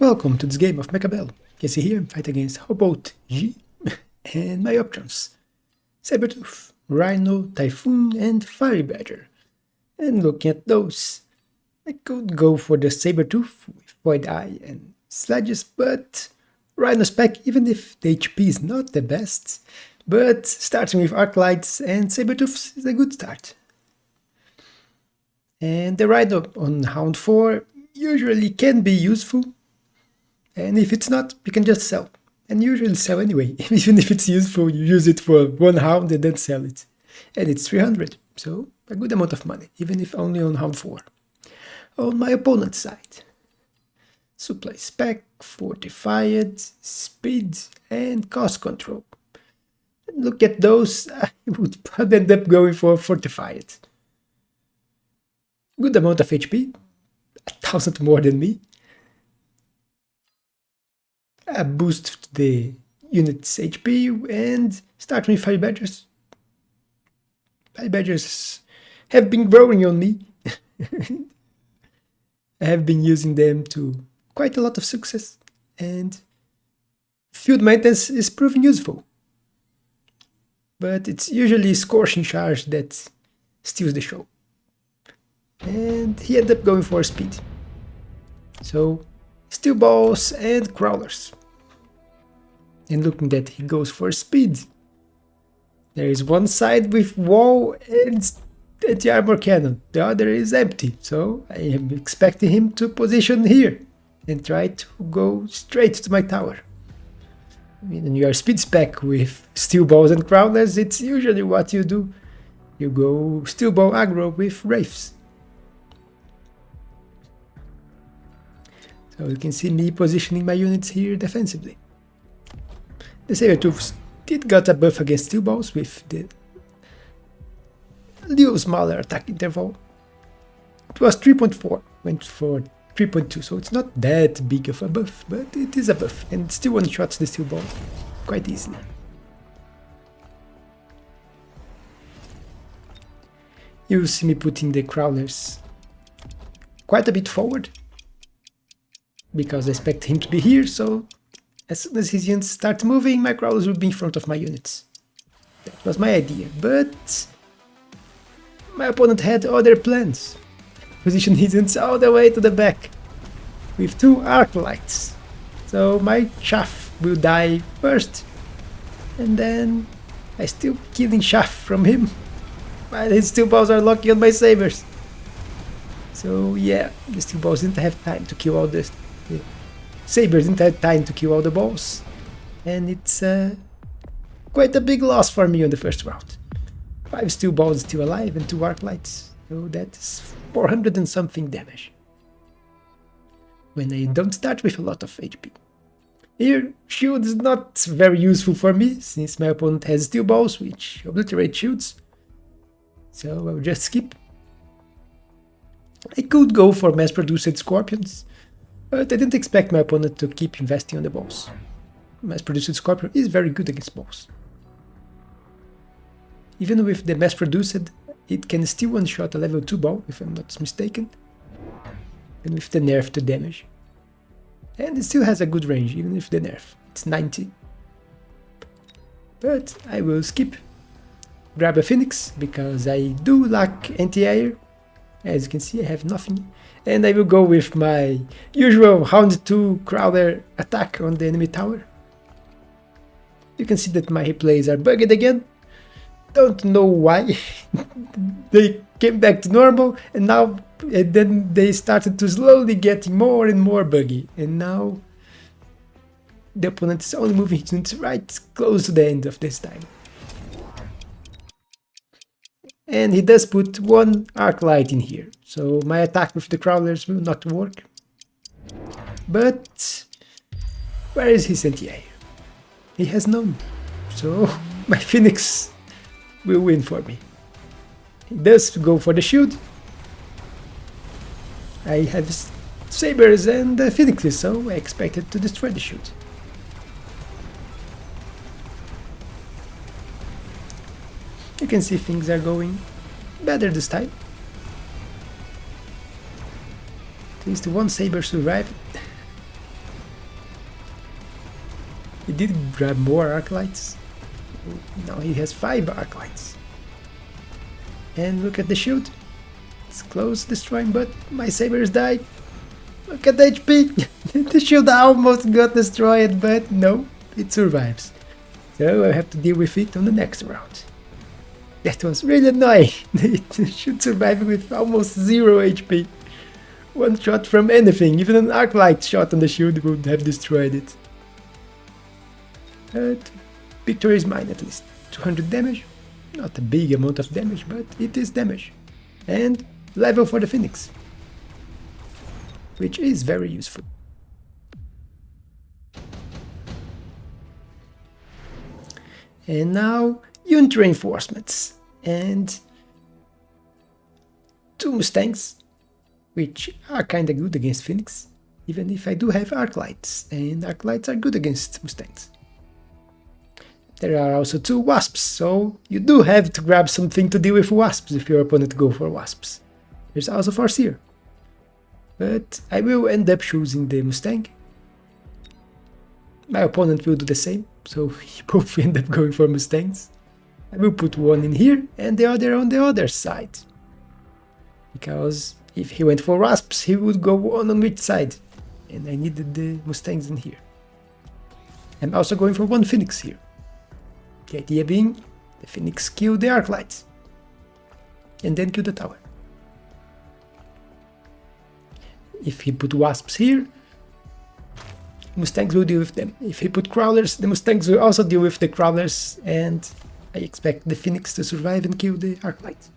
Welcome to this game of Mechabellum. You can see here I'm fighting against Hobot G and my options. Sabertooth, Rhino, Typhoon and Fire Badger. And looking at those, I could go for the Sabertooth with Void Eye and Sledges, but Rhino's pack, even if the HP is not the best, but starting with Arclights and Sabertooth is a good start. And the Rhino on Hound 4 usually can be useful. And if it's not, you can just sell. And usually sell anyway. Even if it's useful, you use it for one hound and then sell it. And it's 300, so a good amount of money, even if only on hound 4. On my opponent's side, supply spec, fortified, speed, and cost control. And look at those, I would probably end up going for fortified. Good amount of HP, 1000 more than me. A boost to the unit's HP and start with Fire Badgers. Fire Badgers have been growing on me. I have been using them to quite a lot of success, and field maintenance is proving useful. But it's usually Scorching Charge that steals the show. And he ended up going for speed. So Steel Balls and Crawlers. And looking that he goes for speed. There is one side with wall and anti-armor cannon. The other is empty. So I am expecting him to position here and try to go straight to my tower. When you are speed spec with Steel Balls and Crawlers, it's usually what you do. You go Steel Ball aggro with Wraiths. So you can see me positioning my units here defensively. The Sabertooth did got a buff against Steel Balls with the little smaller attack interval. It was 3.4, went for 3.2, so it's not that big of a buff, but it is a buff, and still one-shots the Steel Ball quite easily. You will see me putting the Crawlers quite a bit forward, because I expect him to be here, so as soon as his units start moving, my Crawlers will be in front of my units. That was my idea, but my opponent had other plans. Position his units all the way to the back with 2 Arclights. So my Chaff will die first, and then I still killing Chaff from him, but his Steel Balls are locking on my Sabers. So yeah, the Steel Balls didn't have time to kill all this. The Sabers didn't have time to kill all the balls, and it's quite a big loss for me on the first round. 5 Steel Balls still alive and 2 Arclights, so that's 400 and something damage. When I don't start with a lot of HP. Here, shield is not very useful for me, since my opponent has Steel Balls, which obliterate shields, so I'll just skip. I could go for mass-produced Scorpions, but I didn't expect my opponent to keep investing on the balls. Mass-produced Scorpion is very good against balls. Even with the mass-produced, it can still one-shot a level 2 ball, if I'm not mistaken. And with the nerf to damage. And it still has a good range, even with the nerf. It's 90. But I will skip. Grab a Phoenix, because I do lack anti-air. As you can see, I have nothing. And I will go with my usual Hound 2 Crawler attack on the enemy tower. You can see that my replays are bugged again. Don't know why. They came back to normal, and now then they started to slowly getting more and more buggy. And now the opponent is only moving his units right close to the end of this time. And he does put 1 Arclight in here, so my attack with the Crawlers will not work. But where is his anti-air? He has none, so my Phoenix will win for me. He does go for the shield. I have Sabers and Phoenixes, so I expected to destroy the shield. You can see things are going better this time. At least one Saber survived. did grab more arc lights. Now he has 5 arc lights. And look at the shield. It's close destroying, but my sabers died. Look at the HP. The shield almost got destroyed, but no, it survives. So I have to deal with it on the next round. That was really annoying. It should survive with almost 0 HP. One shot from anything, even an arc light shot on the shield would have destroyed it. But victory is mine at least. 200 damage. Not a big amount of damage, but it is damage. And level for the Phoenix, which is very useful. And now unit reinforcements and 2 Mustangs, which are kinda good against Phoenix, even if I do have arc lights, and arc lights are good against Mustangs. There are also 2 Wasps, so you do have to grab something to deal with Wasps if your opponent go for Wasps. There's also Farseer, but I will end up choosing the Mustang. My opponent will do the same, so we both end up going for Mustangs. I will put one in here and the other on the other side, because if he went for Wasps, he would go one on each side, and I needed the Mustangs in here. I'm also going for 1 Phoenix here. The idea being, the Phoenix kill the arc lights, and then kill the tower. If he put Wasps here, Mustangs will deal with them. If he put Crawlers, the Mustangs will also deal with the Crawlers, and I expect the Phoenix to survive and kill the arc lights.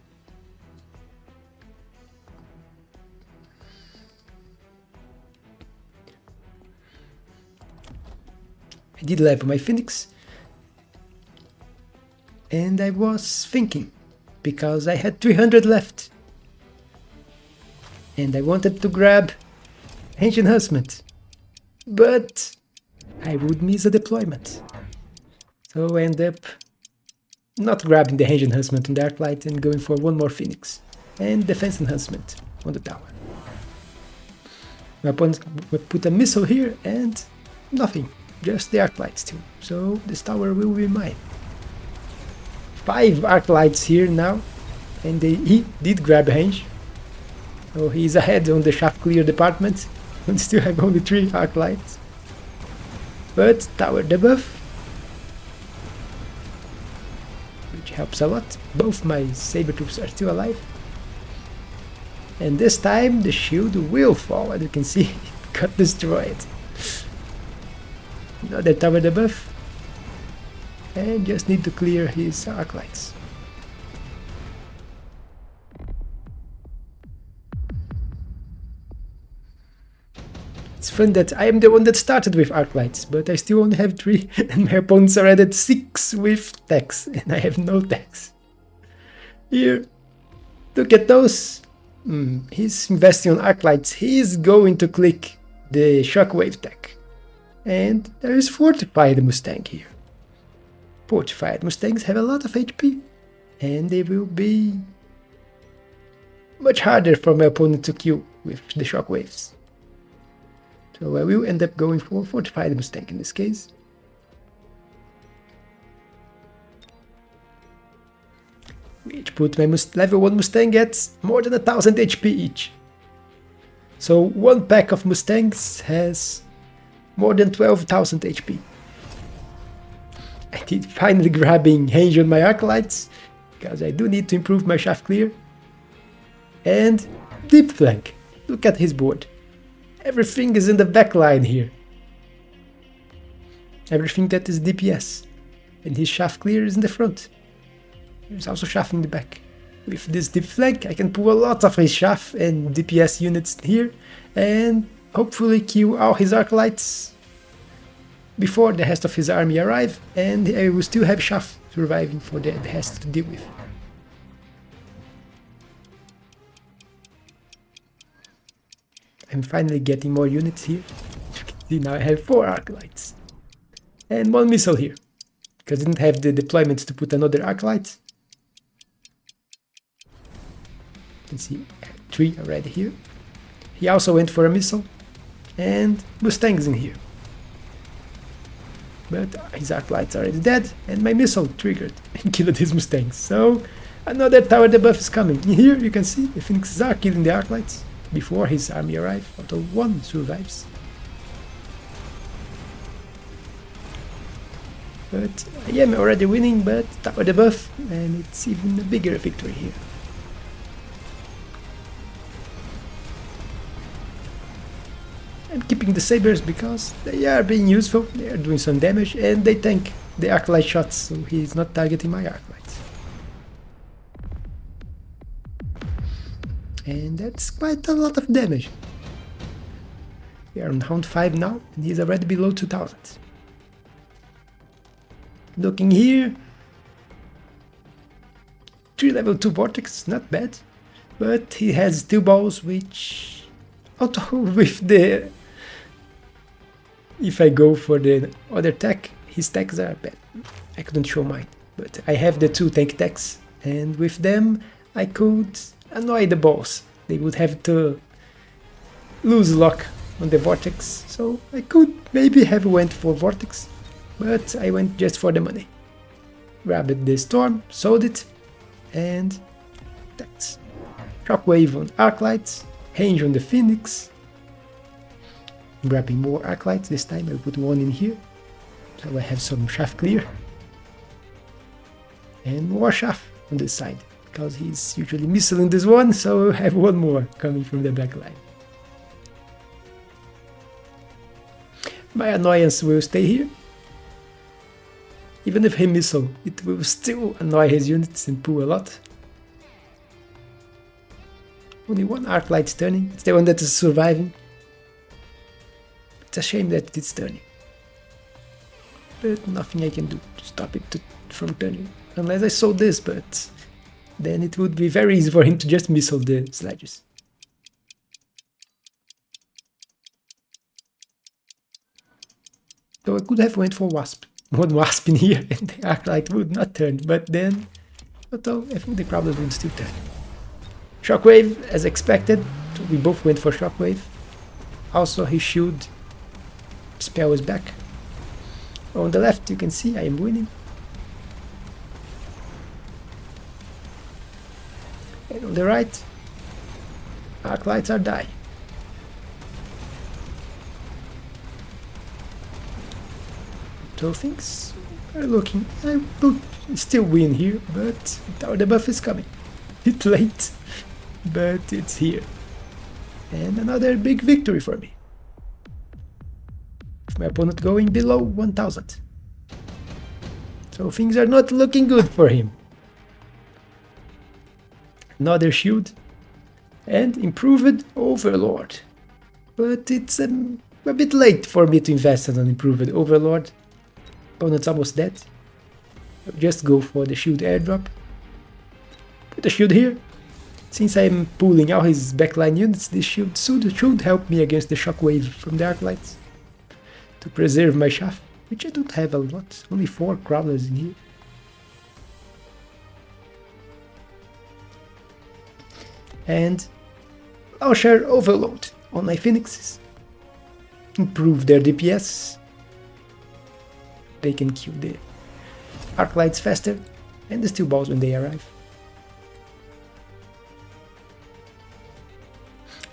I did level my Phoenix, and I was thinking, because I had 300 left, and I wanted to grab Range Enhancement, but I would miss a deployment. So I end up not grabbing the Range Enhancement on the Arc Light and going for 1 more Phoenix, and Defense Enhancement on the tower. My opponent would put a missile here and nothing, just the Arc Light still, so this tower will be mine. 5 arc lights here now, and he did grab range, so he's ahead on the shaft clear department, and still have only 3 arc lights. But tower debuff, which helps a lot. Both my saber troops are still alive, and this time the shield will fall. As you can see, it got destroyed. Another tower debuff. And just need to clear his arc lights. It's fun that I am the one that started with arc lights, but I still only have 3, and my opponents are at 6 with techs, and I have no techs. Here, look at those. He's investing on arc lights. He's going to click the shockwave tech, and there is fortified Mustang here. Fortified Mustangs have a lot of HP, and they will be much harder for my opponent to kill with the shockwaves. So I will end up going for Fortified Mustang in this case. Which put my level 1 Mustang at more than 1000 HP each. So 1 pack of Mustangs has more than 12,000 HP. I did finally grabbing range on my arc lights, because I do need to improve my shaft clear. And deep flank. Look at his board. Everything is in the back line here. Everything that is DPS. And his shaft clear is in the front. There's also shaft in the back. With this deep flank, I can pull a lot of his shaft and DPS units here, and hopefully kill all his arc lights before the rest of his army arrive, and I will still have shaft surviving for the rest to deal with. I'm finally getting more units here. You can see now I have 4 arc lights. And 1 missile here, because I didn't have the deployments to put another arc light. You can see 3 already here. He also went for a missile, and Mustangs in here. but his arc light's already dead, and my missile triggered and killed his Mustangs. So another tower debuff is coming. Here you can see the Phoenixes are killing the arc lights before his army arrives. Although one survives. But I am already winning, but tower debuff, and it's even a bigger victory here. I'm keeping the sabers because they are being useful, they are doing some damage, and they tank the arc light shots, so he's not targeting my arc lights. And that's quite a lot of damage. We are on round 5 now, and he's already below 2000. Looking here, 3 level 2 vortex, not bad, but he has 2 balls, which, although with the, if I go for the other tech, his techs are bad. I couldn't show mine, but I have the 2 tank techs, and with them I could annoy the balls. They would have to lose luck on the vortex, so I could maybe have went for vortex, but I went just for the money. Grabbed the storm, sold it, and that's shockwave on arc lights, range on the Phoenix. Grabbing more arc lights, this time I put one in here, so I have some shaft clear. And more shaft on this side, because he's usually missing this one, so I have one more coming from the back line. My annoyance will stay here. Even if he missile, it will still annoy his units and pull a lot. Only one arc light's turning, it's the one that is surviving. It's a shame that it's turning. But nothing I can do to stop it from turning. Unless I sold this, but then it would be very easy for him to just missile the sledges. So I could have went for Wasp. One Wasp in here and the arc light would not turn, but then, although I think the Crawlers would still turn. Shockwave, as expected, so we both went for Shockwave. Also his shield spell is back. On the left you can see I am winning. And on the right, arc lights are dying. So things are looking, I could still win here, but our debuff is coming. It's late, but it's here. And another big victory for me. My opponent going below 1000. So things are not looking good for him. Another shield and improved Overlord. But it's a bit late for me to invest in an improved Overlord. Opponent's almost dead. I'll just go for the shield airdrop. Put the shield here. Since I'm pulling out his backline units, this shield should help me against the shockwave from the arc lights. To preserve my shaft, which I don't have a lot. Only 4 crawlers in here. And Launcher Overload on my Phoenixes. Improve their DPS. They can kill the arc lights faster and the steel balls when they arrive.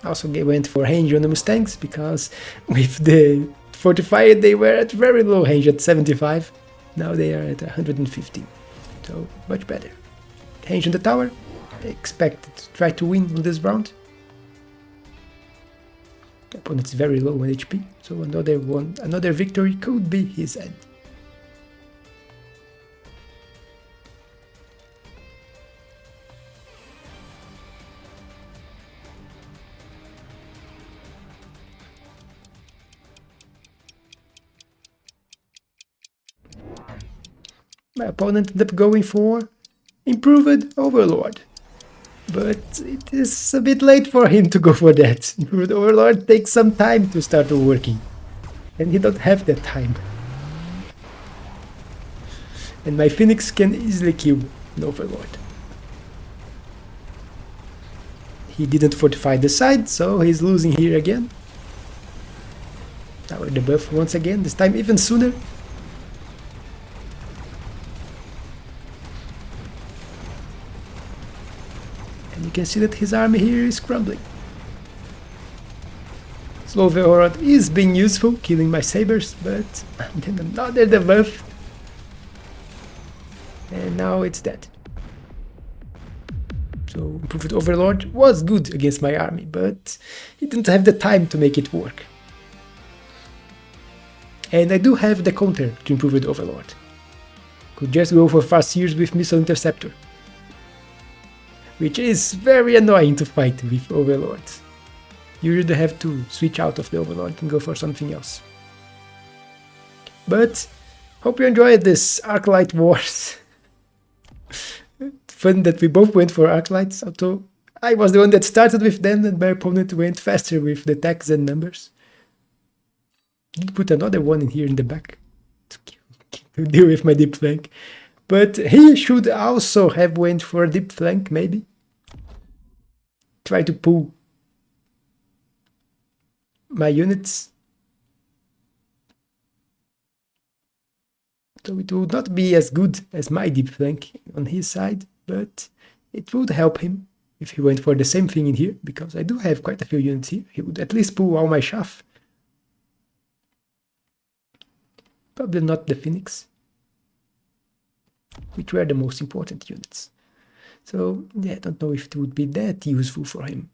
Also went for range on the Mustangs because with the fortified they were at very low range at 75. Now they are at 115. So much better. Range on the tower. I expect to try to win on this round. The opponent's very low on HP, so another victory could be his end. My opponent ended up going for Improved Overlord. But it is a bit late for him to go for that. Improved Overlord takes some time to start working. And he don't have that time. And my Phoenix can easily kill an Overlord. He didn't fortify the side, so he's losing here again. Tower debuff once again, this time even sooner. can see that his army here is crumbling. Slow Overlord is being useful, killing my sabers, but then another debuff. And now it's dead. So Improved Overlord was good against my army, but he didn't have the time to make it work. And I do have the counter to Improved Overlord. Could just go for fast sears with Missile Interceptor, which is very annoying to fight with Overlords. You really have to switch out of the Overlord and go for something else. But hope you enjoyed this Arclight Wars. Fun that we both went for Arclights, although I was the one that started with them and my opponent went faster with the attacks and numbers. Did put another one in here in the back to deal with my deep flank. But he should also have went for a deep flank, maybe. Try to pull my units. So it would not be as good as my deep flank on his side, but it would help him if he went for the same thing in here, because I do have quite a few units here. He would at least pull all my chaff. Probably not the Phoenix, which were the most important units. So yeah, I don't know if it would be that useful for him.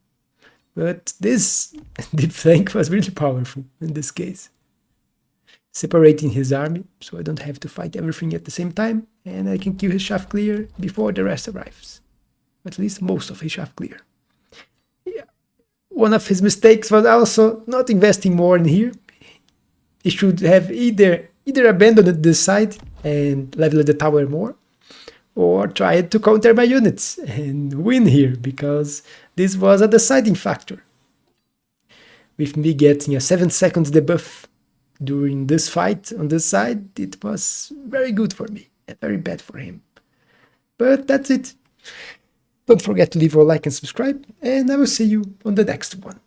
But this deep flank was really powerful in this case. Separating his army, so I don't have to fight everything at the same time, and I can kill his chaff clear before the rest arrives. At least most of his chaff clear. Yeah. One of his mistakes was also not investing more in here. He should have either abandoned this side and leveled the tower more, or tried to counter my units and win here, because this was a deciding factor. With me getting a 7 seconds debuff during this fight on this side, it was very good for me and very bad for him. But that's it. Don't forget to leave a like and subscribe, and I will see you on the next one.